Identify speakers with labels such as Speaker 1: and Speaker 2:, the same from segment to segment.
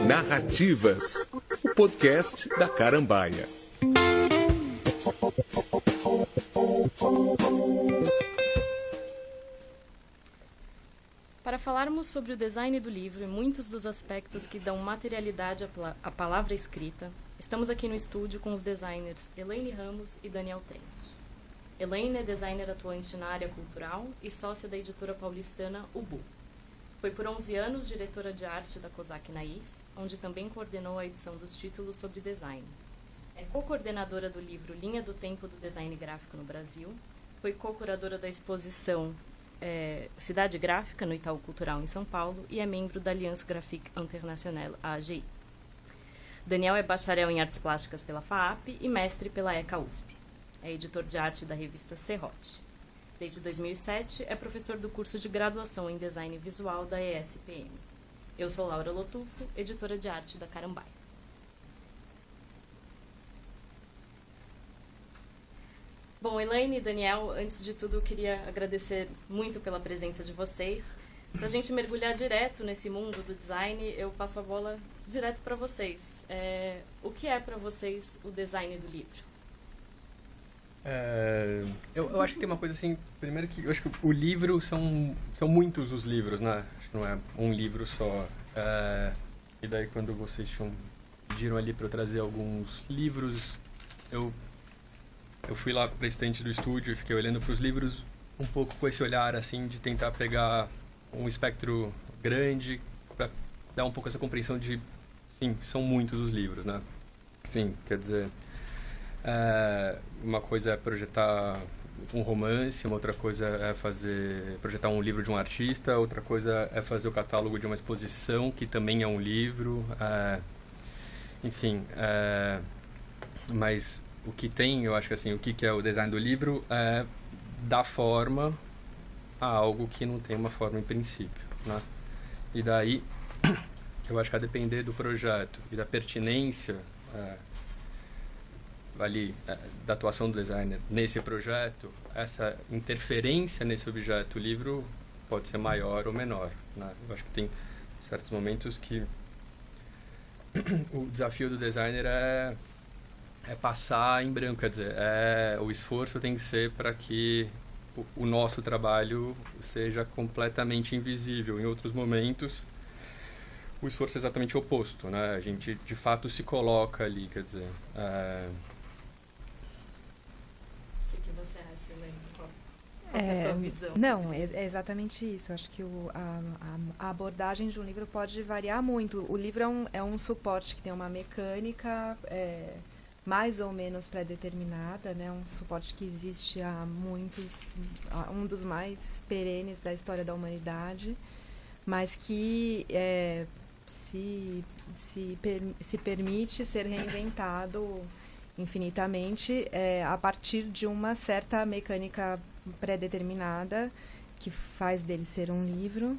Speaker 1: Narrativas, o podcast da Carambaia.
Speaker 2: Para falarmos sobre o design do livro e muitos dos aspectos que dão materialidade à palavra escrita, estamos aqui no estúdio com os designers Elaine Ramos e Daniel Trent. Elaine é designer atuante na área cultural e sócia da editora paulistana Ubu. Foi por 11 anos diretora de arte da Cosac Naif, onde também coordenou a edição dos títulos sobre design. É co-coordenadora do livro Linha do Tempo do Design Gráfico no Brasil, foi co-curadora da exposição Cidade Gráfica no Itaú Cultural em São Paulo e é membro da Alliance Graphique Internationale, a AGI. Daniel é bacharel em Artes Plásticas pela FAAP e mestre pela ECA USP. É editor de arte da revista Serrote. Desde 2007, é professor do curso de graduação em Design Visual da ESPM. Eu sou Laura Lotufo, editora de arte da Carambaia. Bom, Elaine e Daniel, antes de tudo, eu queria agradecer muito pela presença de vocês. Para a gente mergulhar direto nesse mundo do design, eu passo a bola direto para vocês. O que é para vocês o design do livro?
Speaker 3: Eu acho que tem uma coisa assim, primeiro que eu acho que o livro são muitos os livros, né? Acho que não é um livro só. E daí quando vocês pediram ali para eu trazer alguns livros, eu fui lá para a estante do estúdio e fiquei olhando para os livros um pouco com esse olhar assim de tentar pegar um espectro grande para dar um pouco essa compreensão de, sim, são muitos os livros, né? Enfim, quer dizer, uma coisa é projetar um romance, uma outra coisa é projetar um livro de um artista, outra coisa é fazer o catálogo de uma exposição, que também é um livro, enfim, mas o que tem, eu acho que assim, o que é o design do livro é dar forma a algo que não tem uma forma em princípio, né? E daí, eu acho que a depender do projeto e da pertinência da atuação do designer nesse projeto, essa interferência nesse objeto, o livro pode ser maior ou menor, né? Eu acho que tem certos momentos que o desafio do designer é passar em branco, quer dizer, o esforço tem que ser para que o nosso trabalho seja completamente invisível. Em outros momentos, o esforço é exatamente o oposto, né? A gente, de fato, se coloca ali, quer dizer...
Speaker 2: O que você acha, Elaine? Qual é a sua visão?
Speaker 4: Não, é exatamente isso. Acho que a abordagem de um livro pode variar muito. O livro é um suporte que tem uma mecânica mais ou menos pré-determinada, né? Um suporte que existe há um dos mais perenes da história da humanidade, mas que se permite ser reinventado infinitamente a partir de uma certa mecânica pré-determinada que faz dele ser um livro.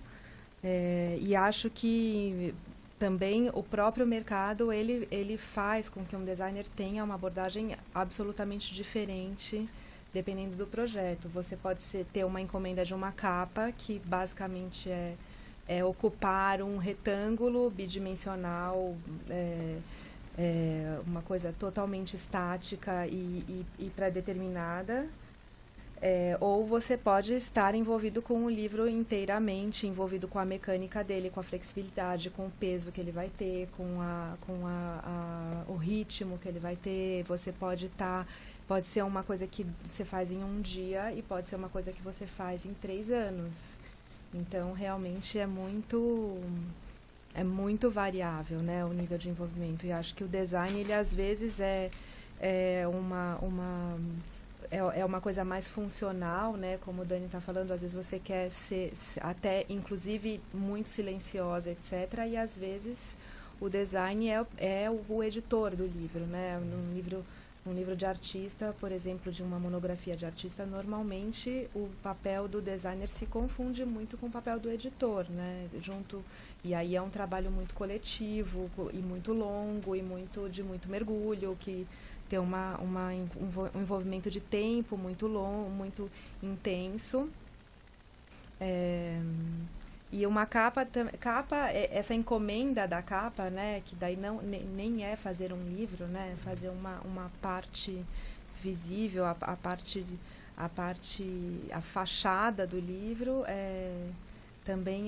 Speaker 4: E acho que também o próprio mercado ele faz com que um designer tenha uma abordagem absolutamente diferente dependendo do projeto. Você pode ter uma encomenda de uma capa que basicamente é ocupar um retângulo bidimensional, uma coisa totalmente estática e pré-determinada. Ou você pode estar envolvido com o livro inteiramente, envolvido com a mecânica dele, com a flexibilidade, com o peso que ele vai ter, com o ritmo que ele vai ter. Você pode ser uma coisa que você faz em um dia e pode ser uma coisa que você faz em 3 anos. Então, realmente é muito variável, né, o nível de envolvimento. E acho que o design, ele às vezes é uma coisa mais funcional, né? Como o Dani está falando, às vezes você quer ser até, inclusive, muito silenciosa, etc. E às vezes o design é o editor do livro, né? Num livro de artista, por exemplo, de uma monografia de artista, normalmente o papel do designer se confunde muito com o papel do editor, né? E aí é um trabalho muito coletivo e muito longo e de muito mergulho, que tem um envolvimento de tempo muito longo, muito intenso. E uma capa, essa encomenda da capa, né, que daí nem é fazer um livro, né, fazer uma parte visível, a fachada do livro também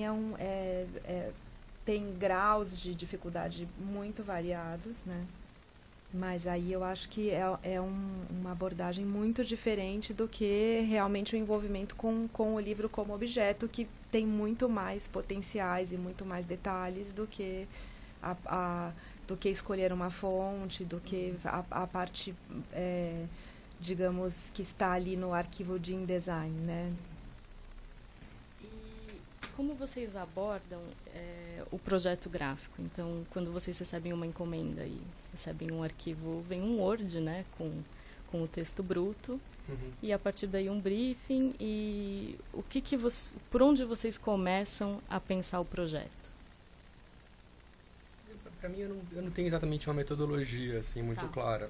Speaker 4: tem graus de dificuldade muito variados, né? Mas aí eu acho que uma abordagem muito diferente do que realmente o envolvimento com o livro como objeto, que tem muito mais potenciais e muito mais detalhes do que escolher uma fonte, do que a parte, digamos, que está ali no arquivo de InDesign, né?
Speaker 2: E como vocês abordam o projeto gráfico? Então, quando vocês recebem uma encomenda e recebem um arquivo, vem um Word, né, com o texto bruto, e a partir daí um briefing, e por onde vocês começam a pensar o projeto?
Speaker 3: Para mim, eu não tenho exatamente uma metodologia assim muito clara.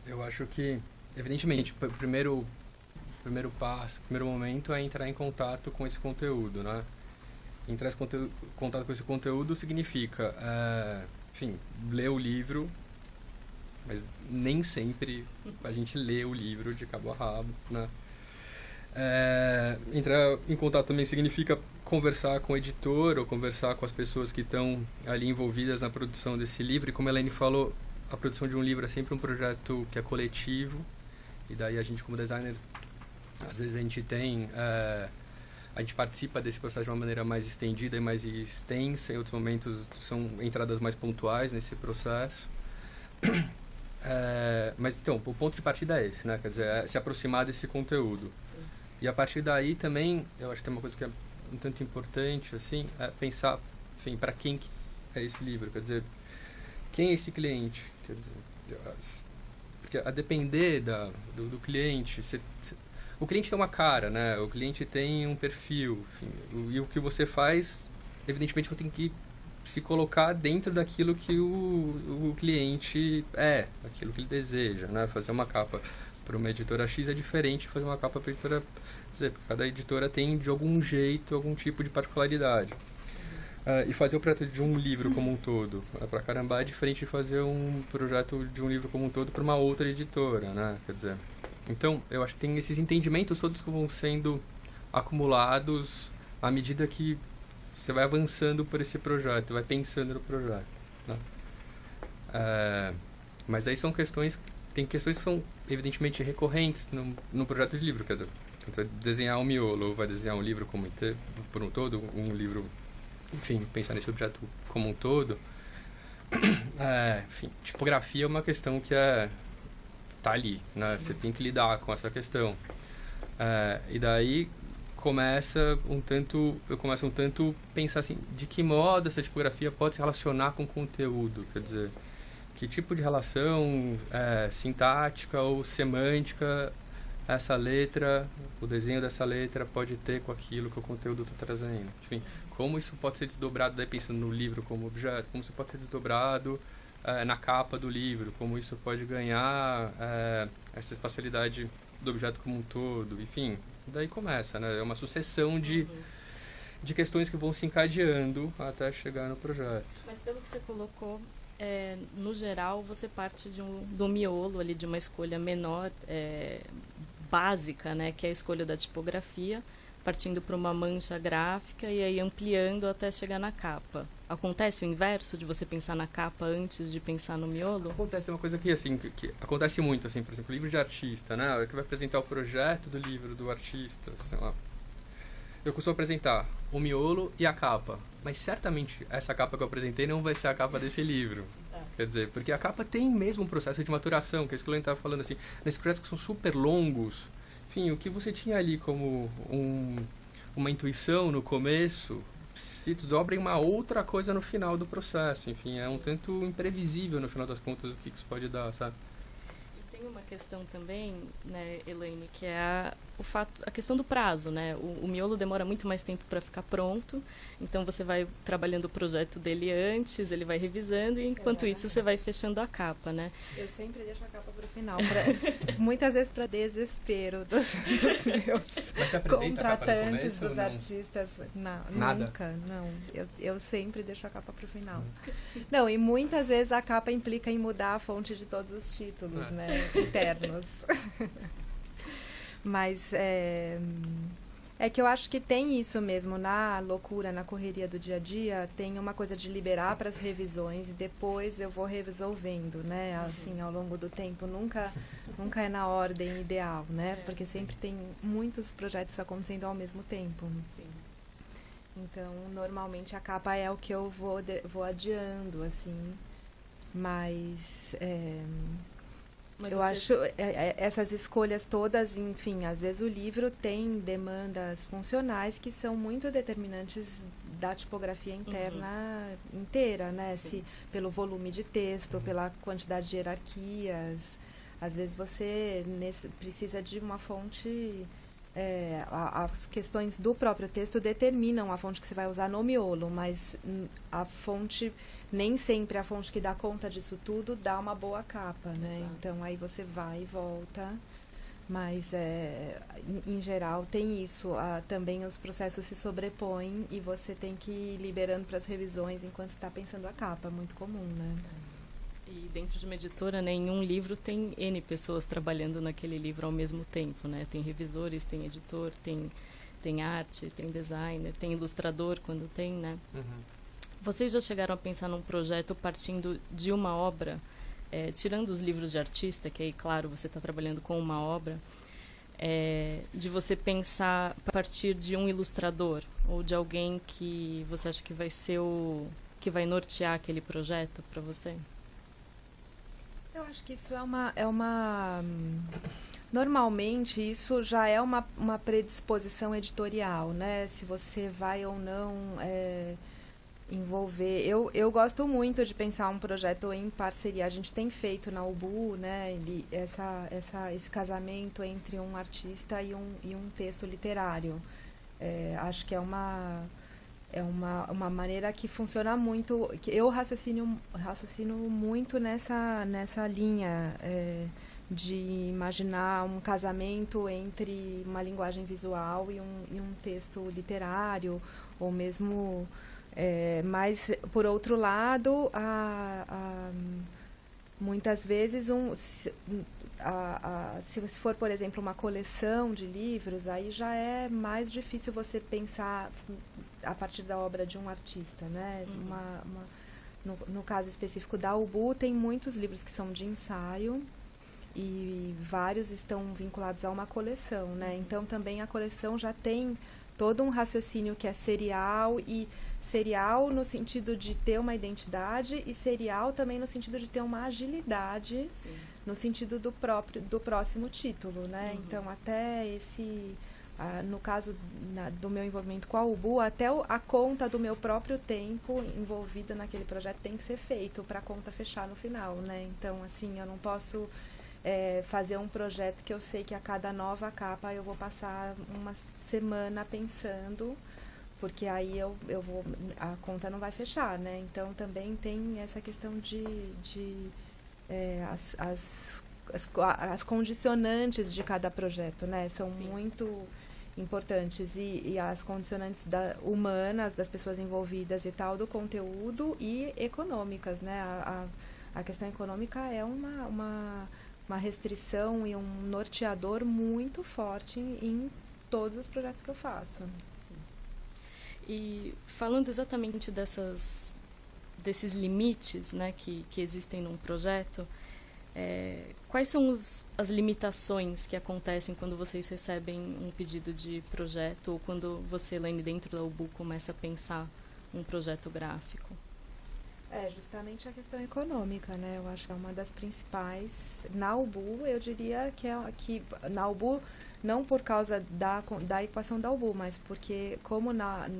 Speaker 3: Eu acho que, evidentemente, o primeiro passo, o primeiro momento é entrar em contato com esse conteúdo, né? Entrar em contato com esse conteúdo significa, enfim, ler o livro, mas nem sempre a gente lê o livro de cabo a rabo, né? Entrar em contato também significa conversar com o editor ou conversar com as pessoas que estão ali envolvidas na produção desse livro. E como a Elaine falou, a produção de um livro é sempre um projeto que é coletivo, e daí a gente, como designer, às vezes a gente participa desse processo de uma maneira mais estendida e mais extensa, em outros momentos são entradas mais pontuais nesse processo. Mas então, o ponto de partida é esse, né? Quer dizer, é se aproximar desse conteúdo. Sim. E a partir daí também, eu acho que tem uma coisa que é um tanto importante, assim, é pensar, enfim, para quem que é esse livro, quer dizer, quem é esse cliente? Quer dizer, porque a depender do cliente, o cliente tem uma cara, né? O cliente tem um perfil, enfim, e o que você faz, evidentemente, você tem que se colocar dentro daquilo que o cliente aquilo que ele deseja, né? Fazer uma capa para uma editora X é diferente de fazer uma capa para editora Z, porque cada editora tem, de algum jeito, algum tipo de particularidade. E fazer o projeto de um livro como um todo para Carambá é diferente de fazer um projeto de um livro como um todo para uma outra editora, né? Quer dizer, então, eu acho que tem esses entendimentos todos que vão sendo acumulados à medida que você vai avançando por esse projeto, vai pensando no projeto, né? Mas aí tem questões que são evidentemente recorrentes no projeto de livro. Quer dizer, você vai desenhar um miolo ou vai desenhar um livro por um todo, um livro, enfim, pensar nesse objeto como um todo. Enfim, tipografia é uma questão que tá ali, né? Você tem que lidar com essa questão. E daí eu começo um tanto pensar assim, de que modo essa tipografia pode se relacionar com o conteúdo, quer dizer, que tipo de relação sintática ou semântica essa letra, o desenho dessa letra pode ter com aquilo que o conteúdo está trazendo. Enfim, como isso pode ser desdobrado, daí pensando no livro como objeto, como isso pode ser desdobrado na capa do livro, como isso pode ganhar essa espacialidade do objeto como um todo, enfim, daí começa, né? É uma sucessão de questões que vão se encadeando até chegar no projeto.
Speaker 2: Mas pelo que você colocou, no geral, você parte do miolo ali, de uma escolha menor, básica, né? Que é a escolha da tipografia, partindo para uma mancha gráfica e aí ampliando até chegar na capa. Acontece o inverso de você pensar na capa antes de pensar no miolo?
Speaker 3: Acontece uma coisa que, assim, que acontece muito, assim, por exemplo, livro de artista, né? A hora que vai apresentar o projeto do livro do artista, sei lá. Eu costumo apresentar o miolo e a capa, mas certamente essa capa que eu apresentei não vai ser a capa desse livro. Quer dizer, porque a capa tem mesmo um processo de maturação, que é isso que o Len estava falando, assim, nesses projetos que são super longos. Enfim, o que você tinha ali como uma intuição no começo se desdobra em uma outra coisa no final do processo. Enfim, é um tanto imprevisível no final das contas o que isso pode dar, sabe?
Speaker 2: E tem uma questão também, né, Elaine, que é a questão do prazo, né? O miolo demora muito mais tempo para ficar pronto, então você vai trabalhando o projeto dele antes, ele vai revisando, e enquanto isso você vai fechando a capa, né?
Speaker 4: Eu sempre deixo a capa para o final, muitas vezes para desespero dos meus contratantes, dos artistas.
Speaker 3: Nada?
Speaker 4: Nunca, não. Eu sempre deixo a capa para o final. Não, e muitas vezes a capa implica em mudar a fonte de todos os títulos, né, internos. Mas é que eu acho que tem isso mesmo, na loucura, na correria do dia a dia, tem uma coisa de liberar para as revisões e depois eu vou resolvendo, né, assim, ao longo do tempo. Nunca é na ordem ideal, né, porque sempre tem muitos projetos acontecendo ao mesmo tempo.
Speaker 2: Sim.
Speaker 4: Então, normalmente a capa é o que eu vou adiando, assim, mas eu acho essas escolhas todas, enfim, às vezes o livro tem demandas funcionais que são muito determinantes da tipografia interna inteira, né? Se, pelo volume de texto, pela quantidade de hierarquias. Às vezes você precisa de uma fonte... as questões do próprio texto determinam a fonte que você vai usar no miolo, mas a fonte, nem sempre a fonte que dá conta disso tudo dá uma boa capa, né? Exato. Então aí você vai e volta, mas em geral tem isso, também os processos se sobrepõem e você tem que ir liberando para as revisões enquanto está pensando a capa, muito comum, né?
Speaker 2: E dentro de uma editora, né, em um livro tem N pessoas trabalhando naquele livro ao mesmo tempo, né? Tem revisores, tem editor, tem arte, tem designer, tem ilustrador quando tem, né? Vocês já chegaram a pensar num projeto partindo de uma obra, tirando os livros de artista, que aí, claro, você está trabalhando com uma obra, de você pensar a partir de um ilustrador ou de alguém que você acha que vai ser que vai nortear aquele projeto para você?
Speaker 4: Eu acho que isso normalmente isso já é uma predisposição editorial, né? Se você vai ou não envolver. Eu gosto muito de pensar um projeto em parceria. A gente tem feito na UBU, né? Esse casamento entre um artista e um texto literário. Acho que é uma maneira que funciona muito, que eu raciocino muito nessa linha de imaginar um casamento entre uma linguagem visual e um texto literário, ou mesmo, mas, por outro lado, muitas vezes, se for, por exemplo, uma coleção de livros, aí já é mais difícil você pensar a partir da obra de um artista, né? No caso específico da UBU, tem muitos livros que são de ensaio e vários estão vinculados a uma coleção, né? Então, também a coleção já tem todo um raciocínio que é serial, e serial no sentido de ter uma identidade, e serial também no sentido de ter uma agilidade. Sim. No sentido do próximo título, né? Então, até no caso do meu envolvimento com a UBU, até a conta do meu próprio tempo envolvida naquele projeto tem que ser feito para a conta fechar no final, né? Então, assim, eu não posso fazer um projeto que eu sei que a cada nova capa eu vou passar uma semana pensando, porque aí a conta não vai fechar, né? Então, também tem essa questão de as condicionantes de cada projeto, né? São Sim. muito importantes, e as condicionantes humanas das pessoas envolvidas e tal, do conteúdo, e econômicas, né? A questão econômica é uma restrição e um norteador muito forte em todos os projetos que eu faço.
Speaker 2: Sim. E falando exatamente desses limites, né, que existem num projeto, quais são as limitações que acontecem quando vocês recebem um pedido de projeto, ou quando você, Elaine, dentro da UBU, começa a pensar um projeto gráfico?
Speaker 4: Justamente a questão econômica, né? Eu acho que é uma das principais. Na UBU, eu diria que na UBU, não por causa da equação da UBU, mas porque, como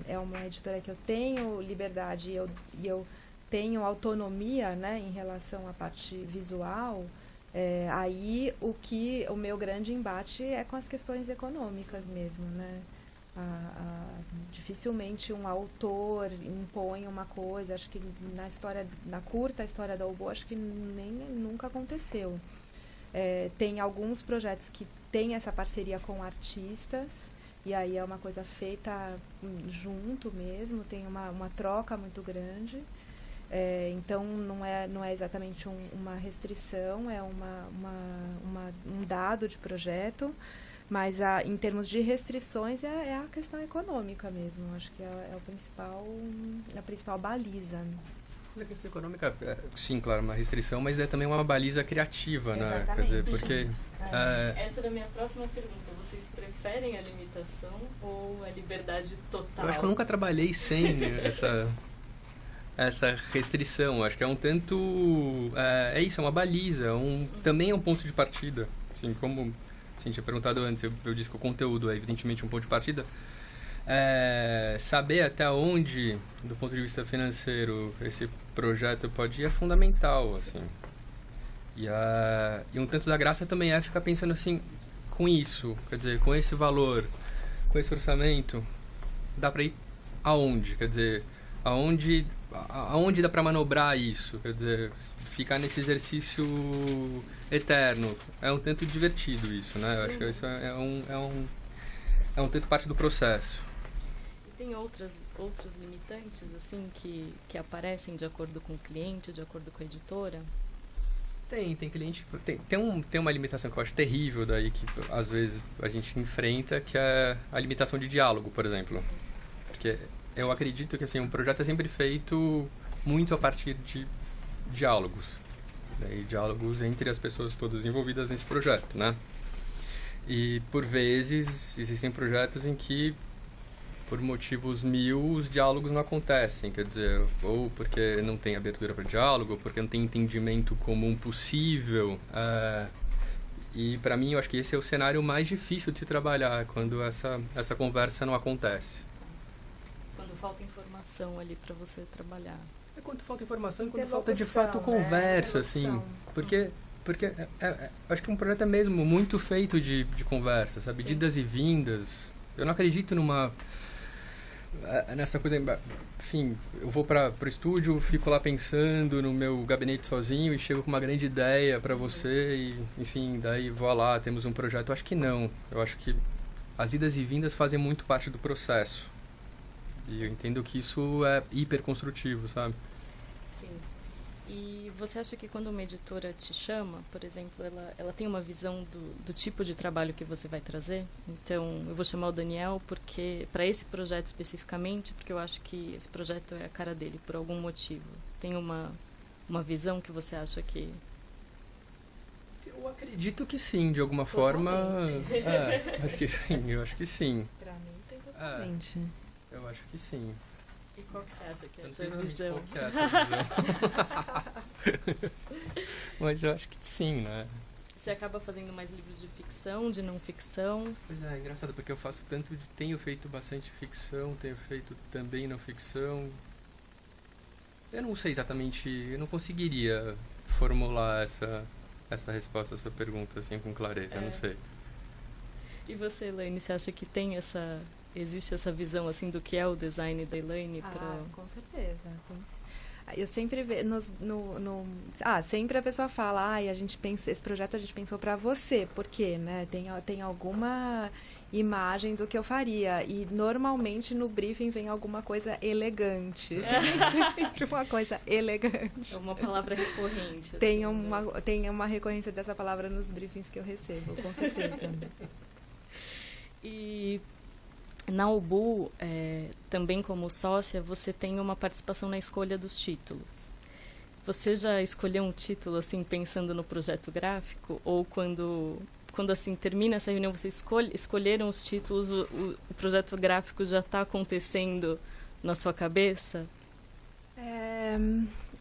Speaker 4: é uma editora que eu tenho liberdade e eu tenho autonomia, né, em relação à parte visual, Aí o meu grande embate é com as questões econômicas mesmo, né? Dificilmente um autor impõe uma coisa, acho que na curta história da UBO, acho que nunca aconteceu. Tem alguns projetos que têm essa parceria com artistas, e aí é uma coisa feita junto mesmo, tem uma troca muito grande. Então não é exatamente uma restrição, é um dado de projeto, mas em termos de restrições é a questão econômica mesmo, acho que é a principal baliza.
Speaker 3: A questão econômica, sim, claro, uma restrição, mas é também uma baliza criativa, né?
Speaker 4: Exatamente.
Speaker 3: Quer dizer, porque...
Speaker 2: Essa era a minha próxima pergunta. Vocês preferem a limitação ou a liberdade total?
Speaker 3: Eu acho que eu nunca trabalhei sem essa restrição. Acho que é um tanto... É isso, é uma baliza. Também é um ponto de partida. Assim, como tinha perguntado antes, eu disse que o conteúdo é evidentemente um ponto de partida. Saber até onde, do ponto de vista financeiro, esse projeto pode ir é fundamental, assim. E um tanto da graça também é ficar pensando assim, com isso, quer dizer, com esse valor, com esse orçamento, dá para ir aonde? Quer dizer, aonde dá para manobrar isso? Quer dizer, ficar nesse exercício eterno. É um tanto divertido isso, né? Eu acho que isso é um tanto parte do processo.
Speaker 2: Tem outras limitantes, assim, que aparecem de acordo com o cliente, de acordo com a editora?
Speaker 3: Tem cliente... Tem uma limitação que eu acho terrível daí, que às vezes a gente enfrenta, que é a limitação de diálogo, por exemplo. Porque eu acredito que assim, um projeto é sempre feito muito a partir de diálogos. E diálogos entre as pessoas todas envolvidas nesse projeto, né? E, por vezes, existem projetos em que, por motivos mil, os diálogos não acontecem. Quer dizer, ou porque não tem abertura para diálogo, ou porque não tem entendimento comum possível. E, para mim, eu acho que esse é o cenário mais difícil de se trabalhar, quando essa conversa não acontece.
Speaker 2: Quando falta informação ali para você trabalhar.
Speaker 3: É quando falta informação e quando falta, de fato, conversa, assim. Porque acho que um projeto é mesmo muito feito de conversa, sabe? De idas e vindas. Eu não acredito nessa coisa... Enfim, eu vou para o estúdio, fico lá pensando no meu gabinete sozinho e chego com uma grande ideia para você e, enfim, daí vou lá, temos um projeto. Eu acho que não. Eu acho que as idas e vindas fazem muito parte do processo. E eu entendo que isso é hiper construtivo, sabe?
Speaker 2: Sim. E você acha que quando uma editora te chama, por exemplo, ela tem uma visão do tipo de trabalho que você vai trazer? Então, eu vou chamar o Daniel porque para esse projeto especificamente, porque eu acho que esse projeto é a cara dele por algum motivo. Tem uma visão que você acha que...
Speaker 3: Eu acredito que sim, de alguma forma. Acho que sim, eu acho que sim.
Speaker 4: Para mim tem totalmente.
Speaker 3: Eu acho que sim.
Speaker 2: E qual que você acha que é
Speaker 3: Eu
Speaker 2: essa
Speaker 3: não sei
Speaker 2: visão?
Speaker 3: qual que é essa visão. Mas eu acho que sim, né?
Speaker 2: Você acaba fazendo mais livros de ficção, de não ficção?
Speaker 3: Pois é engraçado, porque eu faço tenho feito bastante ficção, tenho feito também não ficção. Eu não sei exatamente, eu não conseguiria formular essa resposta à sua pergunta assim com clareza, eu não sei.
Speaker 2: E você, Elaine, você acha que existe essa visão assim do que é o design da Elaine?
Speaker 4: Com certeza. Eu sempre vejo sempre a pessoa fala, esse projeto a gente pensou para você, por quê, né? Tem alguma imagem do que eu faria e normalmente no briefing vem alguma coisa elegante. Tem sempre uma coisa elegante.
Speaker 2: É uma palavra recorrente.
Speaker 4: Tem uma recorrência dessa palavra nos briefings que eu recebo, com certeza.
Speaker 2: E na UBU, também como sócia, você tem uma participação na escolha dos títulos. Você já escolheu um título assim pensando no projeto gráfico? Ou quando assim termina essa reunião, vocês escolheram os títulos, o projeto gráfico já está acontecendo na sua cabeça?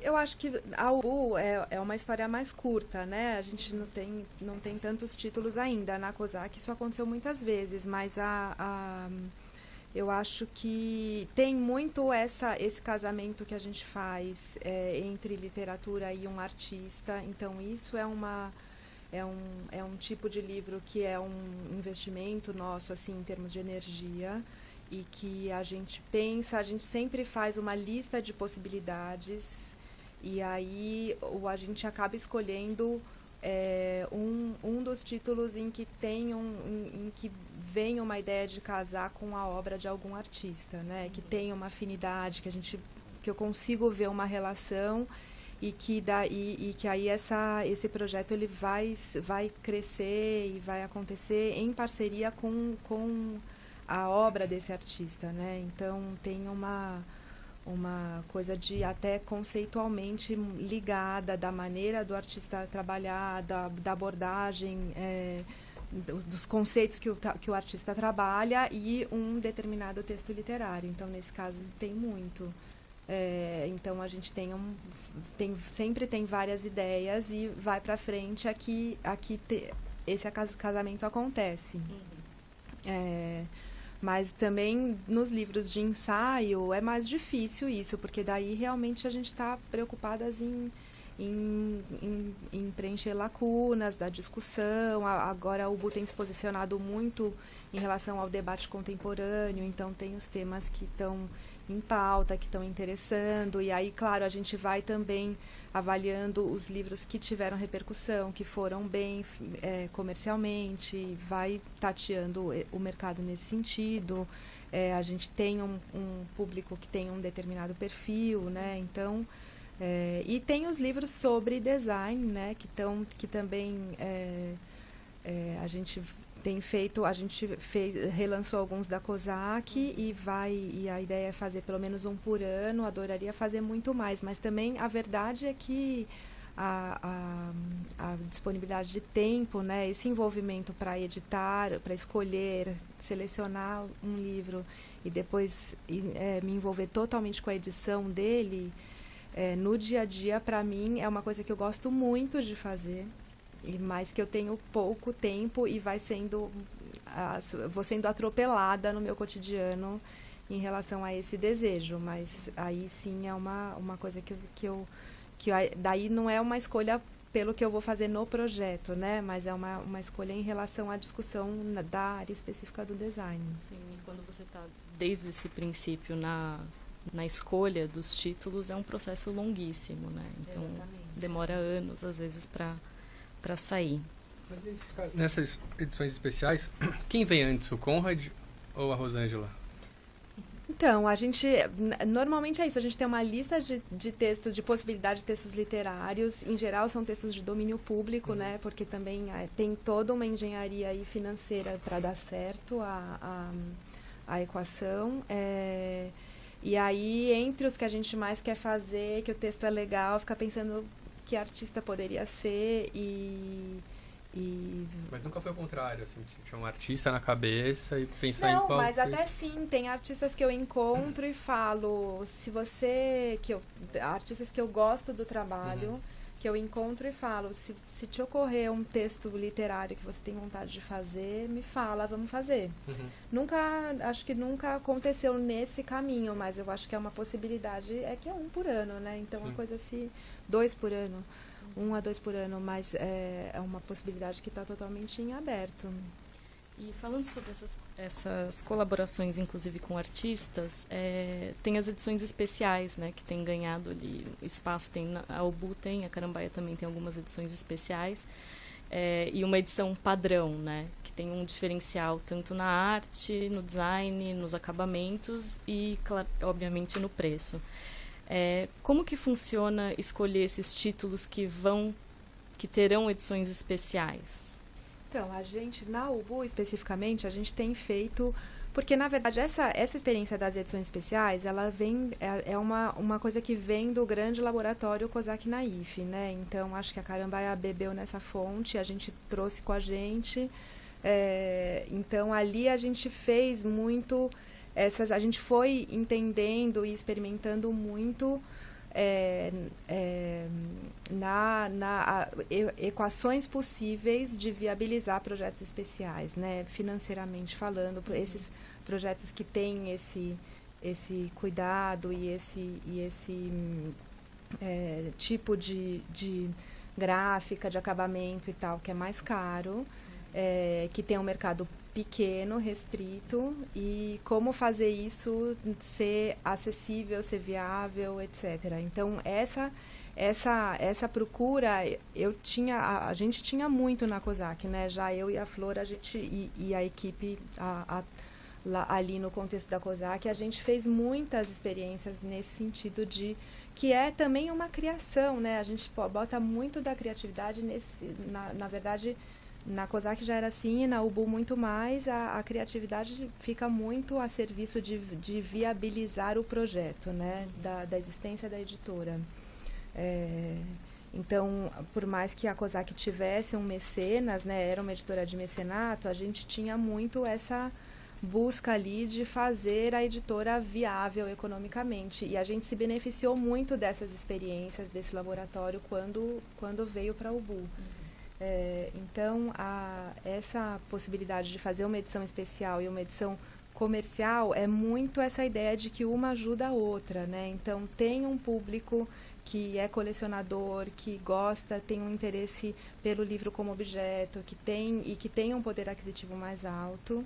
Speaker 4: Eu acho que a UBU é uma história mais curta, né? A gente não tem tantos títulos ainda. Na COSAC isso aconteceu muitas vezes, mas eu acho que tem muito esse casamento que a gente faz entre literatura e um artista. Então, isso é é um tipo de livro que é um investimento nosso, assim, em termos de energia, e que a gente sempre faz uma lista de possibilidades, e aí a gente acaba escolhendo um dos títulos em que em que vem uma ideia de casar com a obra de algum artista, né? Que tem uma afinidade, que eu consigo ver uma relação, e que aí esse projeto ele vai crescer e vai acontecer em parceria com a obra desse artista, né? Então tem uma coisa de até conceitualmente ligada da maneira do artista trabalhar, da abordagem, dos conceitos que o artista trabalha, e um determinado texto literário. Então, nesse caso, tem muito. Então, a gente sempre tem várias ideias e vai para frente. Esse casamento acontece. Mas também nos livros de ensaio é mais difícil isso, porque daí realmente a gente está preocupadas em preencher lacunas da discussão. Agora o UBU tem se posicionado muito em relação ao debate contemporâneo, então tem os temas que estão em pauta, que estão interessando, e aí, claro, a gente vai também avaliando os livros que tiveram repercussão, que foram bem comercialmente, vai tateando o mercado nesse sentido. A gente tem um público que tem um determinado perfil, né? Então, e tem os livros sobre design, né? Que também a gente tem feito, relançou alguns da COSAC e a ideia é fazer pelo menos um por ano. Adoraria fazer muito mais, mas também a verdade é que a disponibilidade de tempo, né, esse envolvimento para editar, para escolher, selecionar um livro e depois me envolver totalmente com a edição dele, no dia a dia, para mim, é uma coisa que eu gosto muito de fazer, mas que eu tenho pouco tempo e vou sendo atropelada no meu cotidiano em relação a esse desejo. Mas aí sim é uma coisa que daí não é uma escolha pelo que eu vou fazer no projeto, né? Mas é uma escolha em relação à discussão da área específica do design.
Speaker 2: Sim, e quando você está desde esse princípio na escolha dos títulos, é um processo longuíssimo, né? Então, demora anos, às vezes, para sair.
Speaker 3: Mas nessas edições especiais, quem vem antes, o Conrad ou a Rosângela?
Speaker 4: Então, normalmente é isso, a gente tem uma lista de textos, de possibilidade de textos literários. Em geral são textos de domínio público, né? Porque também tem toda uma engenharia aí financeira para dar certo a equação. E aí, entre os que a gente mais quer fazer, que o texto é legal, fica pensando que artista poderia ser
Speaker 3: Mas nunca foi o contrário, assim, tinha um artista na cabeça e pensar em qual...
Speaker 4: Não, mas até sim, tem artistas que eu encontro e falo, artistas que eu gosto do trabalho, que eu encontro e falo, se te ocorrer um texto literário que você tem vontade de fazer, me fala, vamos fazer. Acho que nunca aconteceu nesse caminho, mas eu acho que é uma possibilidade, que é um por ano, né? Então, uma coisa assim, 2 por ano. 1 a 2 por ano, mas é uma possibilidade que está totalmente em aberto.
Speaker 2: E falando sobre essas colaborações, inclusive com artistas, tem as edições especiais, né, que tem ganhado ali espaço. A UBU tem, a Carambaia também tem algumas edições especiais, e uma edição padrão, né, que tem um diferencial tanto na arte, no design, nos acabamentos e, claro, obviamente, no preço. Como que funciona escolher esses títulos que terão edições especiais?
Speaker 4: Então, a gente, na UBU especificamente, a gente tem feito... Porque, na verdade, essa experiência das edições especiais, ela vem... É uma coisa que vem do grande laboratório COSAC Naif, né? Então, acho que a Carambaia bebeu nessa fonte, a gente trouxe com a gente. Então, ali a gente fez muito... a gente foi entendendo e experimentando muito equações possíveis de viabilizar projetos especiais, né? Financeiramente falando, esses projetos que têm esse cuidado e esse tipo de gráfica, de acabamento e tal, que é mais caro, que tem um mercado pequeno, restrito, e como fazer isso ser acessível, ser viável, etc. Então, essa procura, a gente tinha muito na COSAC, né? Já eu e a Flor, e a equipe lá, ali no contexto da COSAC, a gente fez muitas experiências nesse sentido que é também uma criação, né? A gente bota muito da criatividade na verdade, na COSAC já era assim, e na UBU muito mais, a criatividade fica muito a serviço de viabilizar o projeto, né? Da existência da editora. Então, por mais que a COSAC tivesse um mecenas, né, era uma editora de mecenato, a gente tinha muito essa busca ali de fazer a editora viável economicamente. E a gente se beneficiou muito dessas experiências, desse laboratório, quando veio para a UBU. Então, essa possibilidade de fazer uma edição especial e uma edição comercial é muito essa ideia de que uma ajuda a outra, né? Então, tem um público que é colecionador, que gosta, tem um interesse pelo livro como objeto, que tem um poder aquisitivo mais alto,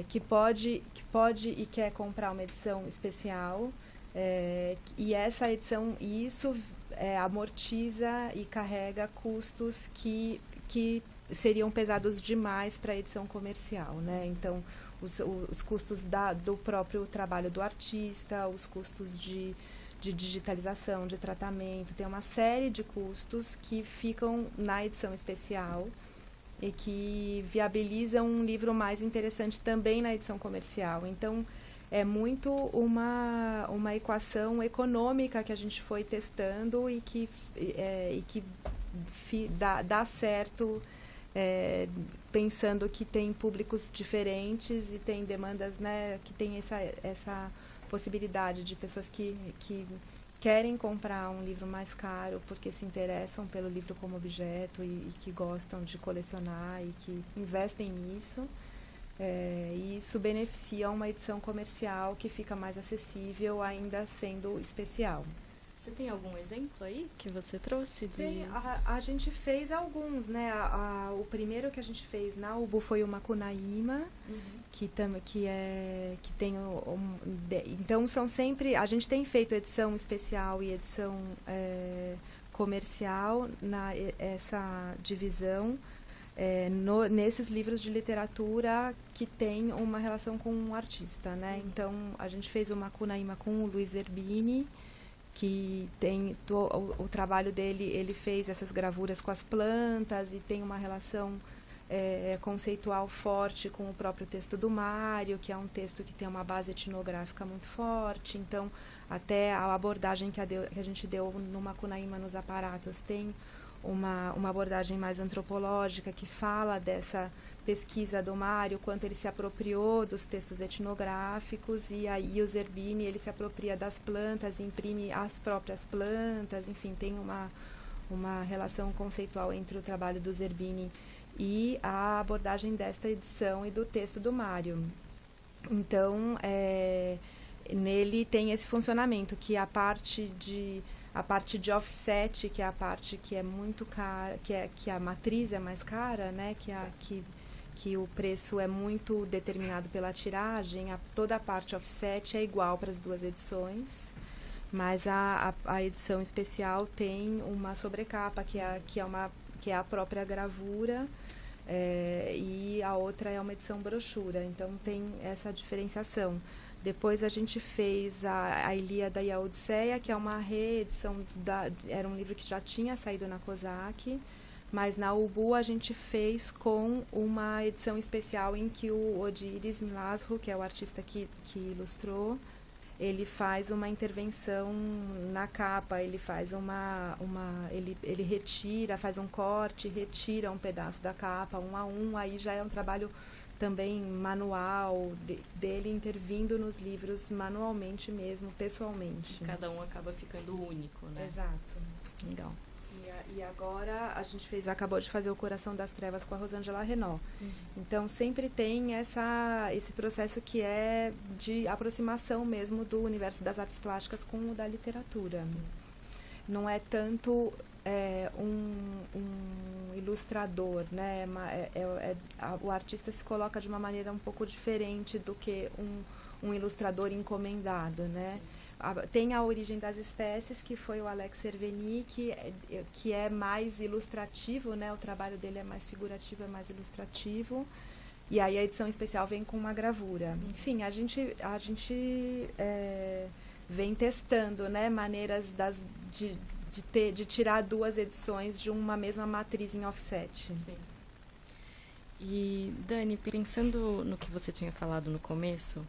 Speaker 4: que pode e quer comprar uma edição especial, e essa edição, isso amortiza e carrega custos que seriam pesados demais para a edição comercial, né? Então, os custos do próprio trabalho do artista, os custos de digitalização, de tratamento, tem uma série de custos que ficam na edição especial e que viabilizam um livro mais interessante também na edição comercial. Então, é muito uma equação econômica que a gente foi testando e que dá certo, pensando que tem públicos diferentes e tem demandas, né, que tem essa possibilidade de pessoas que querem comprar um livro mais caro porque se interessam pelo livro como objeto e que gostam de colecionar e que investem nisso. E isso beneficia uma edição comercial que fica mais acessível, ainda sendo especial.
Speaker 2: Você tem algum exemplo aí que você trouxe?
Speaker 4: A gente fez alguns, né? O primeiro que a gente fez na UBU foi o Macunaíma, que tem então são sempre, a gente tem feito edição especial e edição comercial essa divisão nesses livros de literatura que tem uma relação com um artista, né? Então a gente fez o Macunaíma com o Luiz Zerbini, que tem o trabalho dele, ele fez essas gravuras com as plantas e tem uma relação conceitual forte com o próprio texto do Mário, que é um texto que tem uma base etnográfica muito forte. Então, até a abordagem que a gente deu no Macunaíma nos aparatos tem uma abordagem mais antropológica que fala dessa pesquisa do Mário, quanto ele se apropriou dos textos etnográficos, e aí o Zerbini ele se apropria das plantas, imprime as próprias plantas, enfim, tem uma relação conceitual entre o trabalho do Zerbini e a abordagem desta edição e do texto do Mário. Então, nele tem esse funcionamento, que a parte de offset, que é a parte que é muito cara, que a matriz é mais cara, né, que o preço é muito determinado pela tiragem, toda a parte offset é igual para as duas edições, mas a edição especial tem uma sobrecapa, que é a própria gravura, e a outra é uma edição brochura, então tem essa diferenciação. Depois a gente fez a Ilíada e a Odisseia, que é uma reedição, era um livro que já tinha saído na COSAC, mas na UBU a gente fez com uma edição especial em que o Odiris Milasro, que é o artista que ilustrou, ele faz uma intervenção na capa, ele faz ele retira, faz um corte, retira um pedaço da capa, um a um, aí já é um trabalho também manual, dele intervindo nos livros manualmente mesmo, pessoalmente.
Speaker 2: Cada um acaba ficando único, né?
Speaker 4: Exato.
Speaker 2: Legal.
Speaker 4: E agora a gente acabou de fazer o Coração das Trevas com a Rosângela Renault. Então sempre tem esse processo que é de aproximação mesmo do universo das artes plásticas com o da literatura. Sim. Não é tanto um ilustrador, né? O artista se coloca de uma maneira um pouco diferente do que um ilustrador encomendado, né? Tem a Origem das Espécies, que foi o Alex Cerveny, que é mais ilustrativo, né? O trabalho dele é mais figurativo, é mais ilustrativo. E aí a edição especial vem com uma gravura. Enfim, a gente vem testando, né? Maneiras de tirar 2 edições de uma mesma matriz em offset.
Speaker 2: Sim. E, Dani, pensando no que você tinha falado no começo,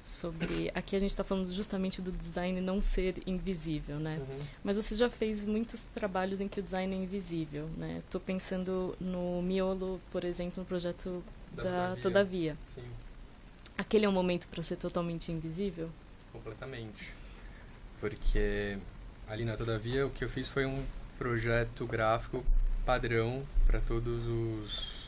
Speaker 2: sobre... Aqui a gente está falando justamente do design não ser invisível, né?
Speaker 3: Uhum.
Speaker 2: Mas você já fez muitos trabalhos em que o design é invisível, né? Estou pensando no Miolo, por exemplo, no projeto da Todavia.
Speaker 3: Sim.
Speaker 2: Aquele é um momento para ser totalmente invisível?
Speaker 3: Completamente. Porque ali na Todavia o que eu fiz foi um projeto gráfico padrão para todos os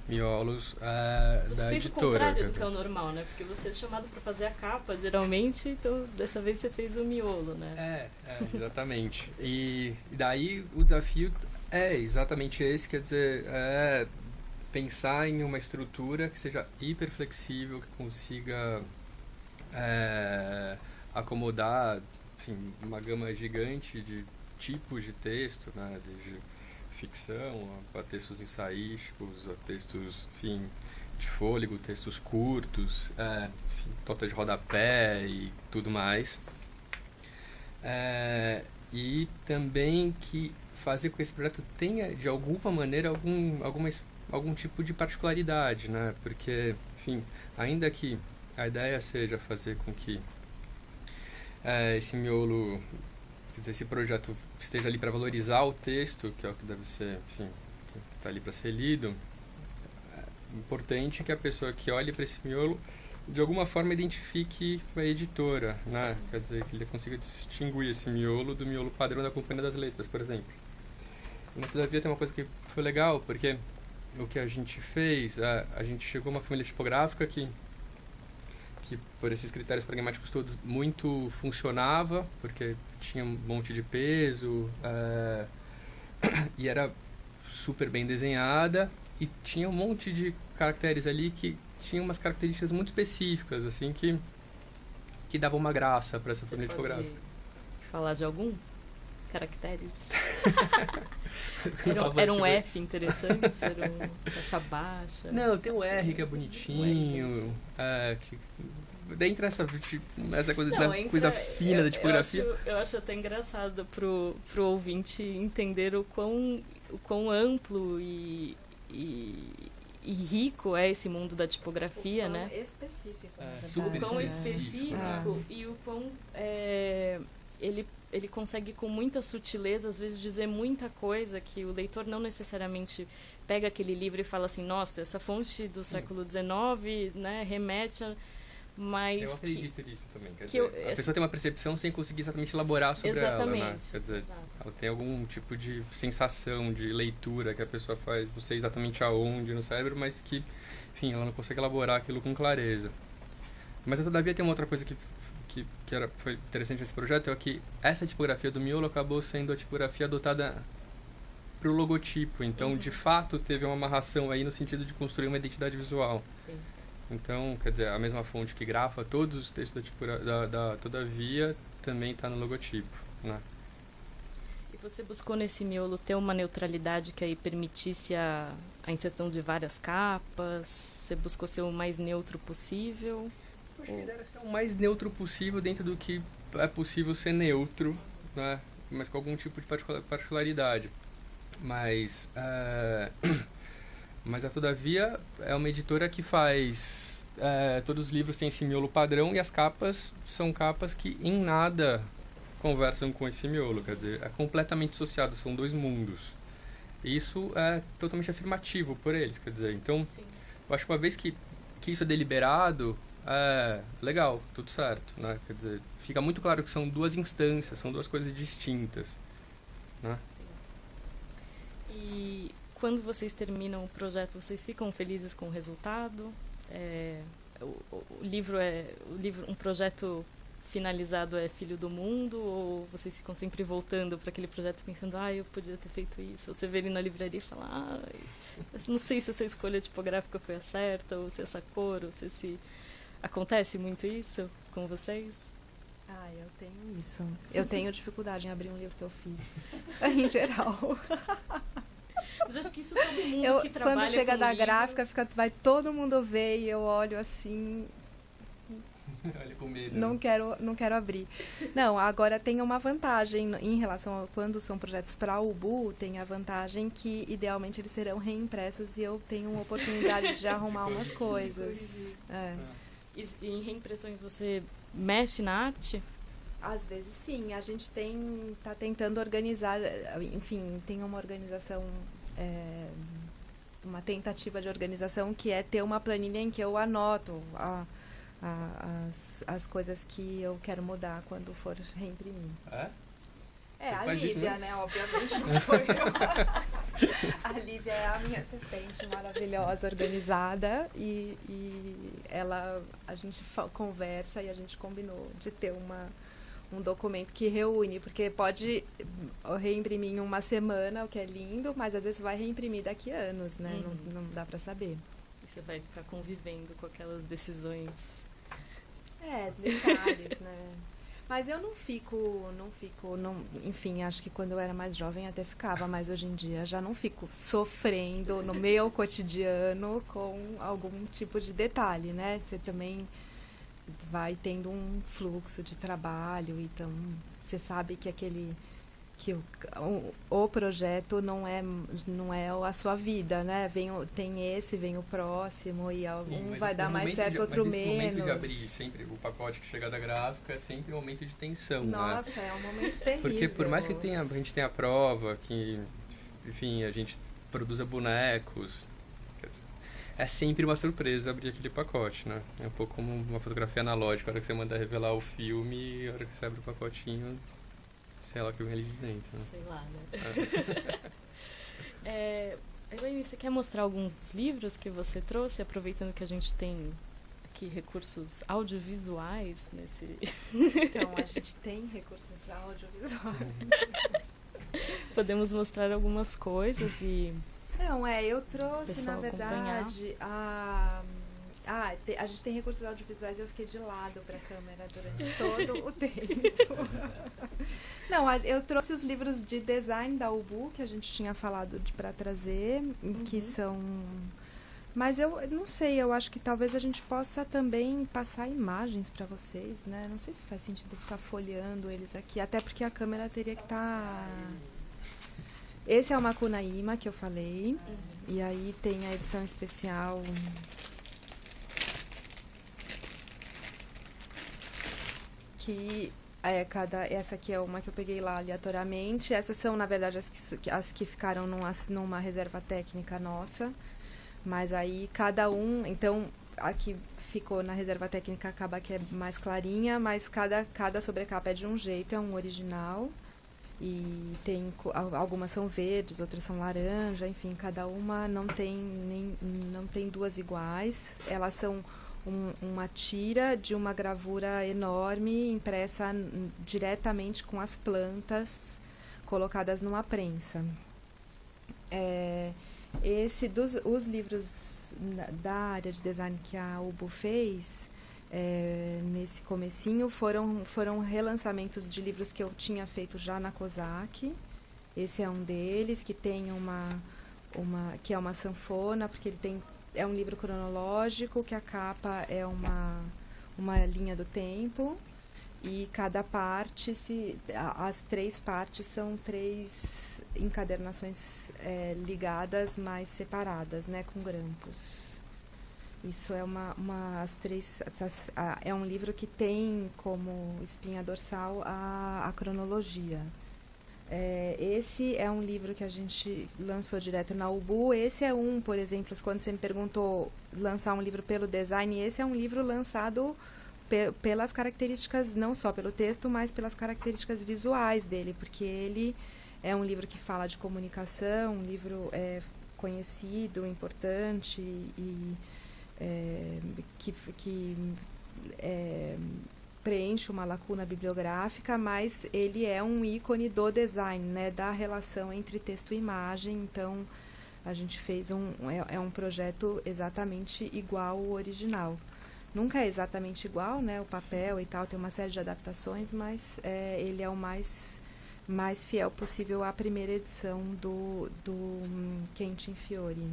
Speaker 3: miolos da
Speaker 2: fez
Speaker 3: editora.
Speaker 2: o contrário do que é o normal, né? Porque você é chamado para fazer a capa, geralmente, então dessa vez você fez o miolo, né?
Speaker 3: Exatamente. E daí o desafio é exatamente esse, quer dizer, pensar em uma estrutura que seja hiper flexível, que consiga acomodar, enfim, uma gama gigante de tipos de texto, né, desde ficção a textos ensaísticos, a textos, enfim, de fôlego, textos curtos, enfim, nota de rodapé e tudo mais. E também que fazer com que esse projeto tenha, de alguma maneira, algum tipo de particularidade, né? Porque, enfim, ainda que a ideia seja fazer com que esse miolo, quer dizer, esse projeto esteja ali para valorizar o texto, que é o que deve ser, enfim, que está ali para ser lido, é importante que a pessoa que olhe para esse miolo, de alguma forma, identifique a editora, né? Quer dizer, que ele consiga distinguir esse miolo do miolo padrão da Companhia das Letras, por exemplo. Na Todavia tem uma coisa que foi legal, porque o que a gente fez, a gente chegou a uma família tipográfica que por esses critérios pragmáticos todos muito funcionava, porque tinha um monte de peso e era super bem desenhada, e tinha um monte de caracteres ali que tinham umas características muito específicas, assim, que davam uma graça para essa família tipográfica.
Speaker 2: Falar de alguns caracteres? Era um F interessante? Era um caixa baixa?
Speaker 3: Não, tem um R que é bonitinho. Daí entra essa coisa, coisa fina da tipografia.
Speaker 2: Eu acho até engraçado pro ouvinte entender o quão amplo e rico é esse mundo da tipografia, né?
Speaker 4: Específico.
Speaker 2: O quão específico e o quão ele consegue com muita sutileza, às vezes, dizer muita coisa que o leitor não necessariamente pega aquele livro e fala assim, nossa, essa fonte do século XIX, né, remete a... Mas
Speaker 3: eu acredito nisso também. Quer dizer, a pessoa tem uma percepção sem conseguir exatamente elaborar sobre ela, né? Quer dizer, ela tem algum tipo de sensação de leitura que a pessoa faz, não sei exatamente aonde no cérebro, mas que, enfim, ela não consegue elaborar aquilo com clareza. Mas, todavia, tem uma outra coisa que foi interessante nesse projeto, é que essa tipografia do miolo acabou sendo a tipografia adotada para o logotipo. Então, de fato, teve uma amarração aí no sentido de construir uma identidade visual.
Speaker 2: Sim.
Speaker 3: Então, quer dizer, a mesma fonte que grafa todos os textos da Todavia também está no logotipo, né?
Speaker 2: E você buscou nesse miolo ter uma neutralidade que aí permitisse a inserção de várias capas? Você buscou ser o mais neutro possível?
Speaker 3: Acho que a ideia era ser o mais neutro possível dentro do que é possível ser neutro, né? Mas com algum tipo de particularidade. Mas a Todavia é uma editora que faz... todos os livros têm esse miolo padrão e as capas são capas que em nada conversam com esse miolo. Quer dizer, é completamente dissociado, são 2 mundos. E isso é totalmente afirmativo por eles, quer dizer. Então, sim, eu acho que uma vez que isso é deliberado, legal, tudo certo, né? Quer dizer, fica muito claro que são 2 instâncias, são 2 coisas distintas, né?
Speaker 2: E quando vocês terminam o projeto, vocês ficam felizes com o resultado? O livro um projeto finalizado é Filho do Mundo, ou vocês ficam sempre voltando para aquele projeto pensando, eu podia ter feito isso? Você vê ele na livraria e fala, não sei se essa escolha tipográfica foi a certa, ou se essa cor, ou se esse... Acontece muito isso com vocês?
Speaker 4: Eu tenho isso. Eu tenho dificuldade em abrir um livro que eu fiz, em geral.
Speaker 2: Mas acho que isso todo mundo que trabalha
Speaker 4: quando chega
Speaker 2: com
Speaker 4: da
Speaker 2: livro...
Speaker 4: gráfica, vai todo mundo ver e eu olho assim...
Speaker 3: Olha com medo.
Speaker 4: Não quero abrir. Não, agora tem uma vantagem em relação a quando são projetos para o Ubu, tem a vantagem que idealmente eles serão reimpressos e eu tenho uma oportunidade de arrumar umas coisas.
Speaker 2: E em reimpressões você mexe na arte?
Speaker 4: Às vezes sim, a gente tá tentando organizar, enfim, tem uma organização, uma tentativa de organização que é ter uma planilha em que eu anoto as coisas que eu quero mudar quando for reimprimir. A Lívia, né? Obviamente não sou eu. A Lívia é a minha assistente maravilhosa, organizada, e a gente conversa e a gente combinou de ter um documento que reúne, porque pode reimprimir em uma semana, o que é lindo, mas às vezes vai reimprimir daqui a anos, né? Não dá para saber.
Speaker 2: E você vai ficar convivendo com aquelas decisões.
Speaker 4: Detalhes, né? Mas eu não fico, enfim, acho que quando eu era mais jovem até ficava, mas hoje em dia já não fico sofrendo no meu cotidiano com algum tipo de detalhe, né? Você também vai tendo um fluxo de trabalho, então você sabe que o projeto não é a sua vida, né? Vem o próximo e algum vai dar mais certo, outro menos.
Speaker 3: Esse momento de abrir sempre o pacote que chega da gráfica é sempre um momento de tensão,
Speaker 4: Nossa,
Speaker 3: né?
Speaker 4: É um momento terrível.
Speaker 3: Porque por mais que a gente tenha a prova, que, enfim, a gente produza bonecos, é sempre uma surpresa abrir aquele pacote, né? É um pouco como uma fotografia analógica, a hora que você manda revelar o filme, a hora que você abre o pacotinho... sei lá o que vem ali de dentro. Né?
Speaker 2: Sei lá, né? Elaine, você quer mostrar alguns dos livros que você trouxe, aproveitando que a gente tem aqui recursos audiovisuais nesse...
Speaker 4: Então, a gente tem recursos audiovisuais.
Speaker 2: Podemos mostrar algumas coisas e...
Speaker 4: Não, eu trouxe, na verdade, a gente tem recursos audiovisuais, eu fiquei de lado para a câmera durante todo o tempo. Não, eu trouxe os livros de design da Ubu, que a gente tinha falado para trazer, que são... Mas eu não sei, eu acho que talvez a gente possa também passar imagens para vocês, né? Não sei se faz sentido ficar folheando eles aqui, até porque a câmera teria que estar... Esse é o Macunaíma, que eu falei, e aí tem a edição especial... que essa aqui é uma que eu peguei lá aleatoriamente. Essas são, na verdade, as que ficaram numa reserva técnica nossa. Mas aí cada então, aqui ficou na reserva técnica, acaba que é mais clarinha, mas cada sobrecapa é de um jeito, é um original. E algumas são verdes, outras são laranja, enfim, cada uma não tem duas iguais. Elas são uma tira de uma gravura enorme impressa diretamente com as plantas colocadas numa prensa. Os livros da área de design que a Ubu fez nesse comecinho foram relançamentos de livros que eu tinha feito já na COSAC. Esse é um deles, que tem que é uma sanfona, porque ele é um livro cronológico, que a capa é uma linha do tempo, e cada parte, as 3 partes são 3 encadernações ligadas, mas separadas, né, com grampos. Isso é é um livro que tem como espinha dorsal a cronologia. Esse é um livro que a gente lançou direto na Ubu. Esse é por exemplo, quando você me perguntou lançar um livro pelo design, esse é um livro lançado pelas características, não só pelo texto, mas pelas características visuais dele, porque ele é um livro que fala de comunicação, um livro conhecido, importante e que preenche uma lacuna bibliográfica, mas ele é um ícone do design, né, da relação entre texto e imagem. Então, a gente fez um projeto exatamente igual ao original. Nunca é exatamente igual, né, o papel e tal, tem uma série de adaptações, mas ele é o mais fiel possível à primeira edição do Quentin Fiore.